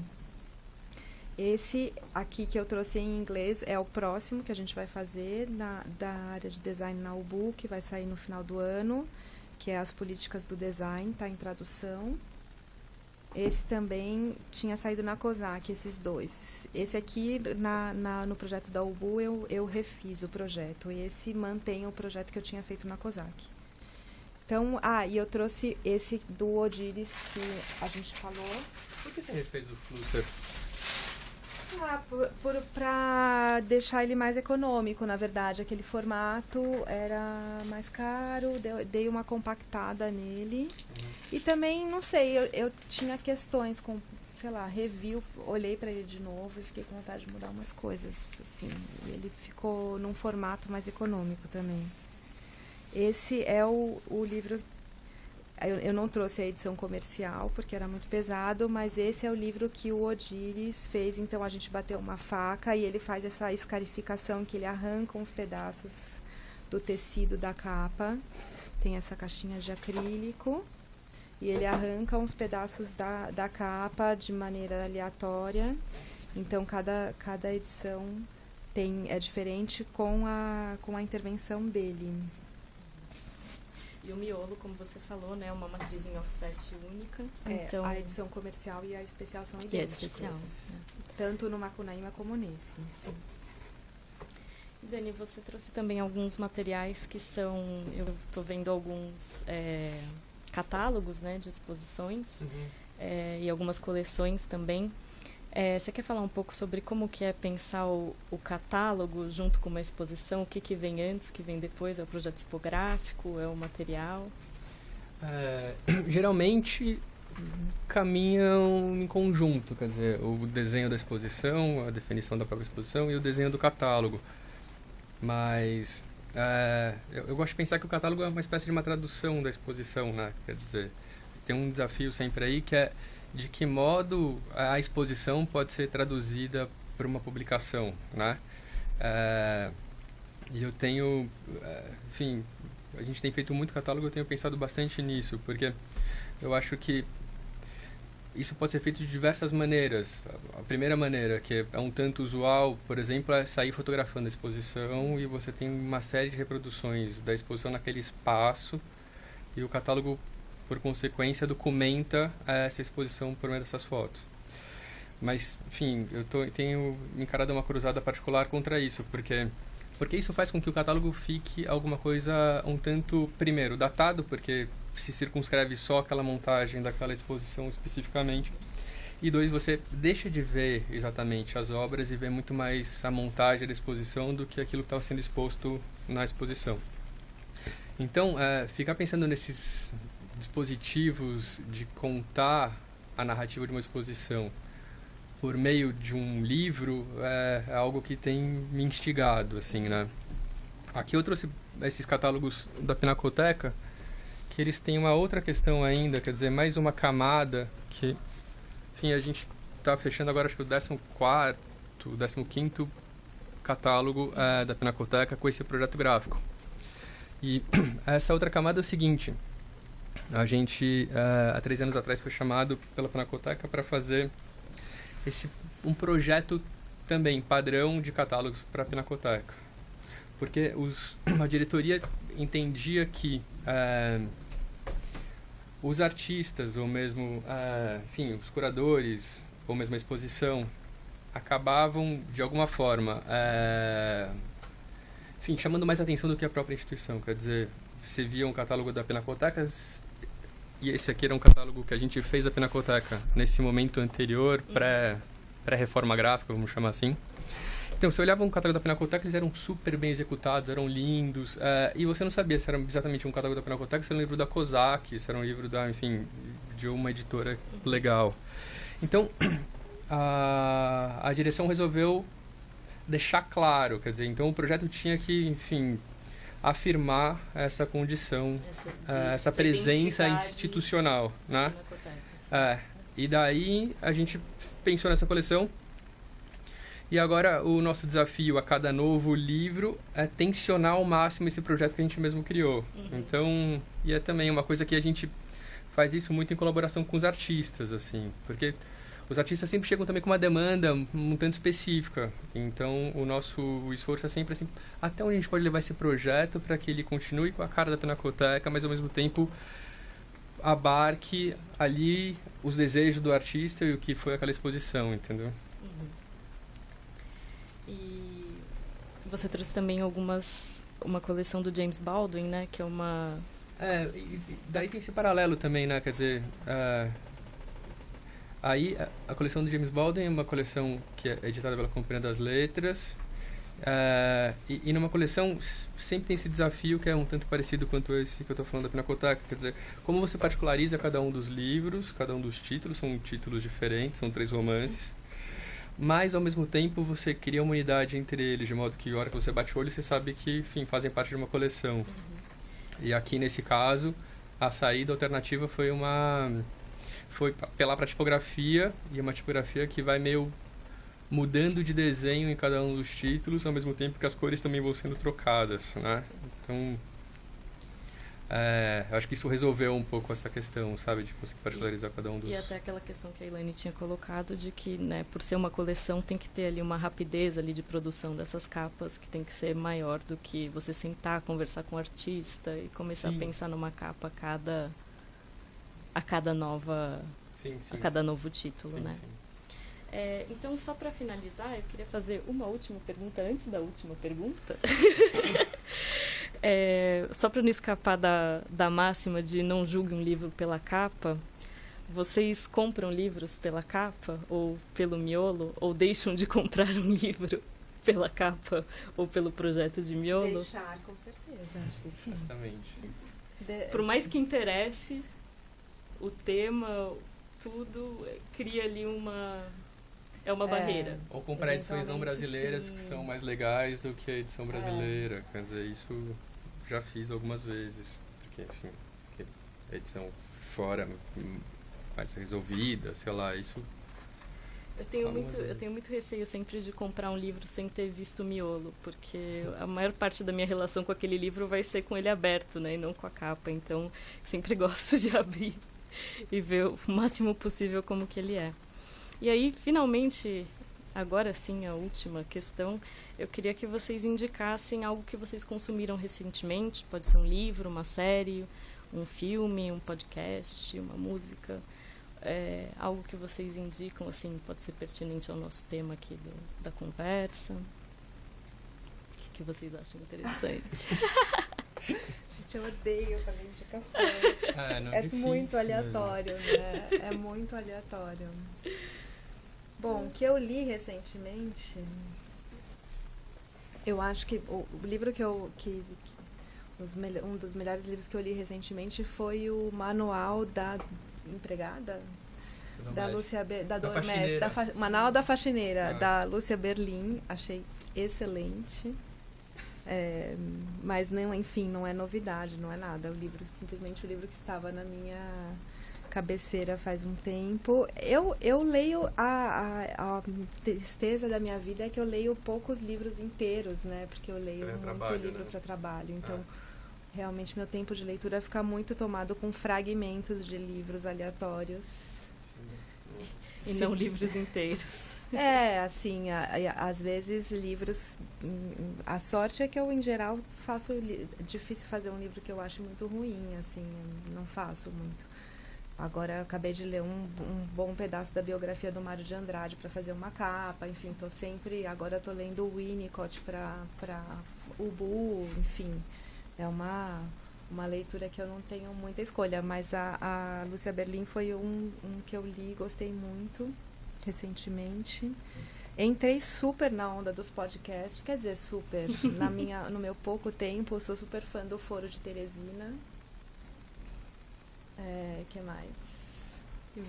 Speaker 4: Esse aqui que eu trouxe em inglês é o próximo que a gente vai fazer da área de design na UBU, que vai sair no final do ano, que é As Políticas do Design, está em tradução. Esse também tinha saído na COSAC, esses dois. Esse aqui, no projeto da UBU, eu refiz o projeto. E esse mantém o projeto que eu tinha feito na COSAC. Então, e eu trouxe esse do Odiris, que a gente falou.
Speaker 3: Por que você refez o Flusser?
Speaker 4: Para deixar ele mais econômico, na verdade. Aquele formato era mais caro, dei uma compactada nele. E também, não sei, eu tinha questões com, sei lá, review, olhei para ele de novo e fiquei com vontade de mudar umas coisas, assim. E ele ficou num formato mais econômico também. Esse é o livro... Eu não trouxe a edição comercial, porque era muito pesado, mas esse é o livro que o Odiris fez. Então, a gente bateu uma faca e ele faz essa escarificação, que ele arranca uns pedaços do tecido da capa. Tem essa caixinha de acrílico. E ele arranca uns pedaços da capa de maneira aleatória. Então, cada edição é diferente com a intervenção dele.
Speaker 2: E o miolo, como você falou, né, é uma matriz em offset única.
Speaker 4: Então, a edição comercial e a especial são idênticas.
Speaker 2: E a especial.
Speaker 4: Tanto no Macunaíma como nesse.
Speaker 2: E Dani, você trouxe também alguns materiais que são... Eu estou vendo alguns catálogos, né, de exposições e algumas coleções também. Você quer falar um pouco sobre como que é pensar o catálogo junto com uma exposição? O que vem antes, o que vem depois? É o projeto tipográfico? É o material?
Speaker 3: Geralmente caminham em conjunto, quer dizer, o desenho da exposição, a definição da própria exposição e o desenho do catálogo. Mas eu gosto de pensar que o catálogo é uma espécie de uma tradução da exposição, né? Quer dizer, tem um desafio sempre aí que é de que modo a exposição pode ser traduzida por uma publicação, né? E eu tenho, enfim, a gente tem feito muito catálogo, eu tenho pensado bastante nisso, porque eu acho que isso pode ser feito de diversas maneiras. A primeira maneira, que é um tanto usual, por exemplo, é sair fotografando a exposição e você tem uma série de reproduções da exposição naquele espaço e o catálogo, por consequência, documenta essa exposição por meio dessas fotos. Mas, enfim, tenho encarado uma cruzada particular contra isso, porque isso faz com que o catálogo fique alguma coisa um tanto, primeiro, datado, porque se circunscreve só aquela montagem daquela exposição especificamente, e dois, você deixa de ver exatamente as obras e vê muito mais a montagem da exposição do que aquilo que estava sendo exposto na exposição. Então, ficar pensando nesses dispositivos de contar a narrativa de uma exposição por meio de um livro é algo que tem me instigado, assim, né? Aqui eu trouxe esses catálogos da Pinacoteca, que eles têm uma outra questão ainda, quer dizer, mais uma camada que, enfim, a gente está fechando agora, acho que o 14º, 15º catálogo da Pinacoteca com esse projeto gráfico. E essa outra camada é o seguinte: a gente, há 3 anos atrás, foi chamado pela Pinacoteca para fazer um projeto também padrão de catálogos para a Pinacoteca. Porque a diretoria entendia que os artistas, ou mesmo, enfim, os curadores, ou mesmo a exposição, acabavam, de alguma forma, enfim, chamando mais atenção do que a própria instituição. Quer dizer, você via um catálogo da Pinacoteca, e esse aqui era um catálogo que a gente fez da Pinacoteca nesse momento anterior, pré-reforma gráfica, vamos chamar assim. Então, você olhava um catálogo da Pinacoteca, eles eram super bem executados, eram lindos, e você não sabia se era exatamente um catálogo da Pinacoteca, se era um livro da COSAC, se era um livro de uma editora legal. Então, a direção resolveu deixar claro, quer dizer, então o projeto tinha que, enfim, afirmar essa condição, essa presença institucional, né? E daí a gente pensou nessa coleção. E agora o nosso desafio a cada novo livro é tensionar ao máximo esse projeto que a gente mesmo criou. Então, e é também uma coisa que a gente faz isso muito em colaboração com os artistas, assim, porque os artistas sempre chegam também com uma demanda um tanto específica. Então, o nosso esforço é sempre assim, até onde a gente pode levar esse projeto para que ele continue com a cara da Pinacoteca, mas ao mesmo tempo abarque ali os desejos do artista e o que foi aquela exposição, entendeu?
Speaker 2: E você trouxe também uma coleção do James Baldwin, né? Que é uma...
Speaker 3: E daí tem esse paralelo também, né? Quer dizer, aí a coleção do James Baldwin é uma coleção que é editada pela Companhia das Letras. E numa coleção sempre tem esse desafio que é um tanto parecido quanto esse que eu estou falando da Pinacoteca. Quer dizer, como você particulariza cada um dos livros, cada um dos títulos, são títulos diferentes, são 3 romances. Mas, ao mesmo tempo, você cria uma unidade entre eles, de modo que, a hora que você bate o olho, você sabe que, enfim, fazem parte de uma coleção. E aqui, nesse caso, a saída alternativa foi apelar para a tipografia, e uma tipografia que vai meio mudando de desenho em cada um dos títulos, ao mesmo tempo que as cores também vão sendo trocadas, né? Então, eu acho que isso resolveu um pouco essa questão, sabe? De conseguir particularizar cada um dos...
Speaker 2: E até aquela questão que a Elaine tinha colocado de que, né, por ser uma coleção, tem que ter ali uma rapidez ali de produção dessas capas, que tem que ser maior do que você sentar, conversar com o artista e começar a pensar numa capa a cada novo título, né? Então, só para finalizar, eu queria fazer uma última pergunta antes da última pergunta. Só para não escapar da máxima de não julgue um livro pela capa, vocês compram livros pela capa ou pelo miolo? Ou deixam de comprar um livro pela capa ou pelo projeto de miolo?
Speaker 4: Deixar, com certeza, acho que sim.
Speaker 3: Exatamente.
Speaker 2: Por mais que interesse, o tema, tudo, cria ali uma barreira.
Speaker 3: Ou comprar edições não brasileiras,
Speaker 4: sim,
Speaker 3: que são mais legais do que a edição brasileira. Quer dizer, isso já fiz algumas vezes. Porque, enfim, a edição fora mais resolvida, sei lá, isso...
Speaker 2: Eu tenho muito receio sempre de comprar um livro sem ter visto o miolo, porque a maior parte da minha relação com aquele livro vai ser com ele aberto, né, e não com a capa. Então, sempre gosto de abrir e ver o máximo possível como que ele é. E aí, finalmente, agora sim, a última questão, eu queria que vocês indicassem algo que vocês consumiram recentemente, pode ser um livro, uma série, um filme, um podcast, uma música, algo que vocês indicam, assim, pode ser pertinente ao nosso tema aqui da conversa. O que vocês acham interessante?
Speaker 4: Gente, eu odeio fazer indicações. É muito aleatório, né? É muito aleatório. Bom, o que eu li recentemente, eu acho que o livro um dos melhores livros que eu li recentemente foi o Manual da Empregada, da Lúcia Manual da Faxineira, da Lúcia Berlim. Achei excelente. Mas não, enfim, não é novidade, não é nada. Simplesmente o livro que estava na minha cabeceira faz um tempo. Eu leio, a tristeza da minha vida é que eu leio poucos livros inteiros, né? Porque eu leio muito livro para trabalho. Então, realmente, meu tempo de leitura fica muito tomado com fragmentos de livros aleatórios.
Speaker 2: E não livros inteiros.
Speaker 4: Assim, às vezes livros... A sorte é que eu, em geral, faço... É difícil fazer um livro que eu acho muito ruim, assim, não faço muito. Agora, eu acabei de ler um bom pedaço da biografia do Mário de Andrade para fazer uma capa, enfim, agora estou lendo o Winnicott para Ubu, enfim, é uma leitura que eu não tenho muita escolha, mas a Lúcia Berlim foi um que eu li e gostei muito recentemente. Entrei super na onda dos podcasts, quer dizer, super, no meu pouco tempo, eu sou super fã do Foro de Teresina. Que mais?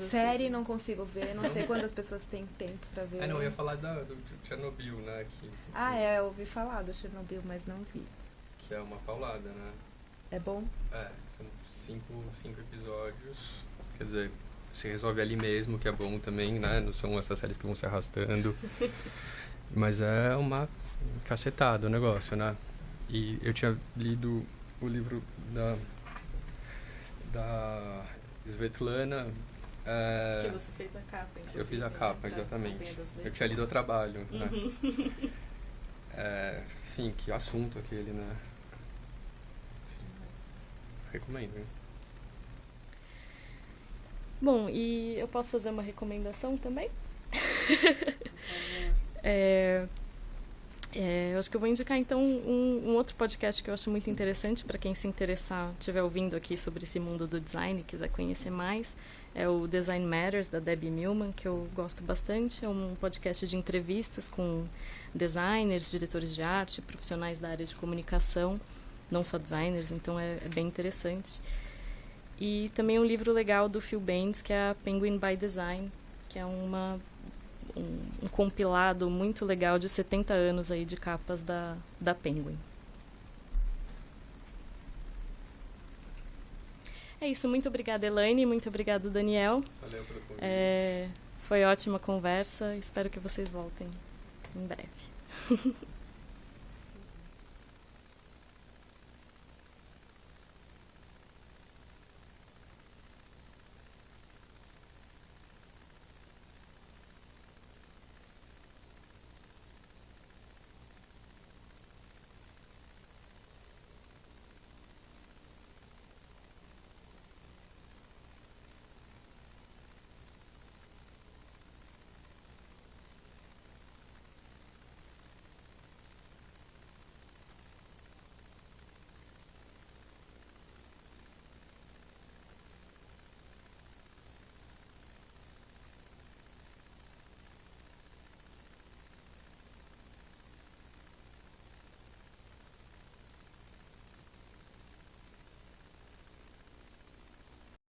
Speaker 4: Série não consigo ver, não sei quando as pessoas têm tempo pra ver.
Speaker 3: Não, eu ia falar do Chernobyl, né?
Speaker 4: Eu ouvi falar do Chernobyl, mas não vi.
Speaker 3: que é uma paulada, né?
Speaker 4: É bom?
Speaker 3: São cinco episódios, quer dizer, se resolve ali mesmo, que é bom também, né? Não são essas séries que vão se arrastando. Mas é uma cacetada o negócio, né? E eu tinha lido o livro da Svetlana.
Speaker 2: Que você fez a capa, inclusive.
Speaker 3: Eu fiz a capa, exatamente. Eu tinha lido o trabalho, né? Enfim, que assunto aquele, né? Recomendo, hein?
Speaker 2: Bom, e eu posso fazer uma recomendação também? Eu acho que eu vou indicar, então, um outro podcast que eu acho muito interessante para quem se interessar, estiver ouvindo aqui sobre esse mundo do design e quiser conhecer mais. É o Design Matters, da Debbie Millman, que eu gosto bastante. É um podcast de entrevistas com designers, diretores de arte, profissionais da área de comunicação, não só designers, então é bem interessante. E também um livro legal do Phil Baines, que é a Penguin by Design, que é um compilado muito legal de 70 anos aí de capas da Penguin. É isso, muito obrigada, Elaine, muito obrigado, Daniel.
Speaker 3: Valeu pelo convite.
Speaker 2: Foi ótima conversa, espero que vocês voltem em breve.